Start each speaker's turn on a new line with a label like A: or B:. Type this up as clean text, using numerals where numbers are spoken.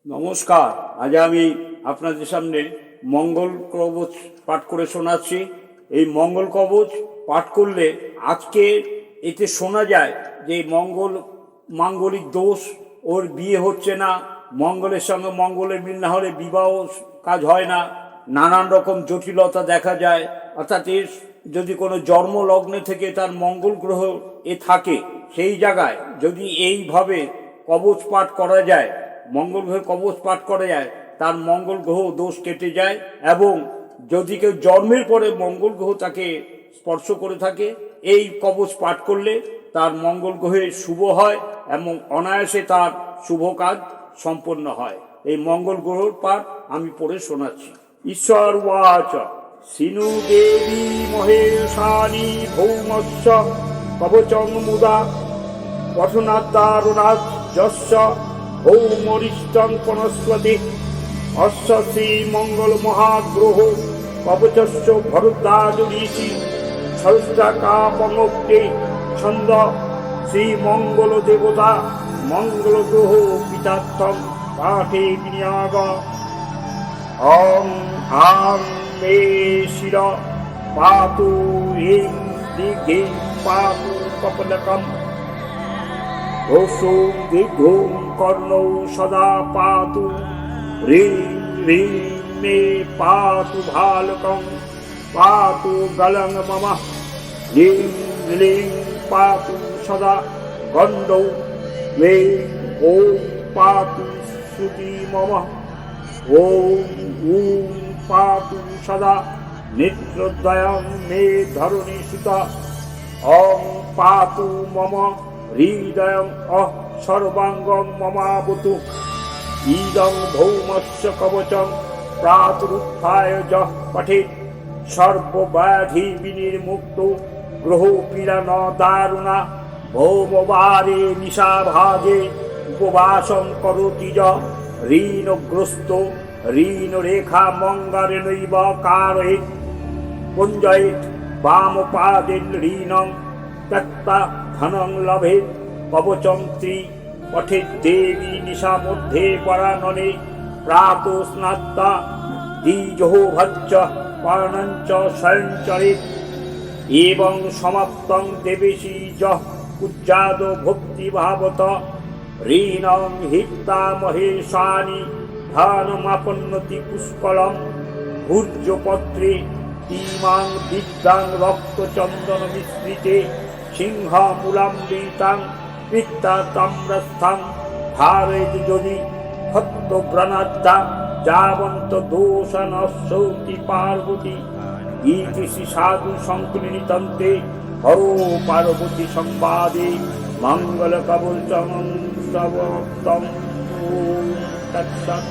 A: নমস্কার। আজ আমি আপনাদের সামনে মঙ্গল কবচ পাঠ করে শোনাচ্ছি। এই মঙ্গল কবচ পাঠ করলে আজকে এতে শোনা যায় যে মাঙ্গলিক দোষ, ওর বিয়ে হচ্ছে না, মঙ্গলের সঙ্গে মঙ্গলের মিল না হলে বিবাহ কাজ হয় না, নানান রকম জটিলতা দেখা যায়। অর্থাৎ এর যদি কোনো জন্ম লগ্নে থেকে তার মঙ্গল গ্রহ থাকে, সেই জায়গায় যদি এইভাবে কবচ পাঠ করা যায়, মঙ্গল গ্রহে কবচ পাঠ করা যায়, তার মঙ্গল গ্রহ দোষ কেটে যায়। এবং যদি কেউ জন্মের পরে মঙ্গল গ্রহ তাকে স্পর্শ করে থাকে, এই কবচ পাঠ করলে তার মঙ্গল গ্রহে শুভ হয় এবং অনায়াসে তার শুভ কাজ সম্পন্ন হয়। এই মঙ্গল গ্রহর পাঠ আমি পড়ে শোনাচ্ছি। ঈশ্বর উবাচ সিনু দেবী মহেশানি ভৌমস্য কবচং মুদা পঠনাদ্দারুণাৎ যস্য ভৌমরিষ্টং পনস্পতি অশ্ব শ্রী মঙ্গল মহাগ্রহ কবচস্য ভরদ্বাজ ঋষি সহস্রাকাপমোক্তে ছন্দ শ্রী মঙ্গল দেবতা মঙ্গল গ্রহ পিতাত্তম পাঠে বিনিয়োগ। অং আং মে শির পাতু ইং দিঘে পাতু কপলকম ঘোষো দীর্ঘং কর্ণৌ সদা পাতু হ্রিং হ্রিং মে পাতু ভালকং পাতু গলং মম হ্রিং হ্রিং পাতু সদা গণ্ডৌ মে ওং পাতু শ্রুতি মম ওং ঊং পাতু সদা নেত্রদ্বয়ং মে ধরণী সুতা অং পাতু মম হৃদয়ং সর্বাঙ্গং মমাবতু ইদং ভৌমস্য কবচং প্রাতুরুত্থায় যঃ পঠেৎ সর্বব্যাধি বিনির্মুক্ত গ্রহ পীড়া ন দারুণা ভৌমবারে নিশাভাগে উপবাসং করোতি য ঋণগ্রস্ত ঋণরেখা মঙ্গলেনৈব কারয়েৎ পুঞ্জয়েৎ বামপাদেন ঋণং ত্যক্তা ধনং লভেৎ কবচং ত্রি পঠেৎ দেবী নিশা মধ্যে পরাননে প্রাতো স্নাত্তা দ্বিজোভচ্চ পর্ণঞ্চ স্বয়ঞ্চরেৎ এবং সমাপ্তং দেবেশী যঃ উজ্জাদ ভক্তিভাবত ঋণং হিত্তা মহেশানি ধনমাপন্নতি পুষ্কলম ভূর্জপত্রে তিমাং বিদ্যাং রক্তচন্দন মিশ্রিতে সিংহমূলাম্বিতাং পিত্তা তাম্রস্থং ধারয়েৎ যদি হত্যগ্রনাদ্দা যাবন্ত দোষানশ্বতি পার্বতী ইতি শ্রী সাধু সংকীর্ণিতন্তে হরো পার্বতী সংবাদে মঙ্গল কবচং স্তবক্তং তৎসৎ।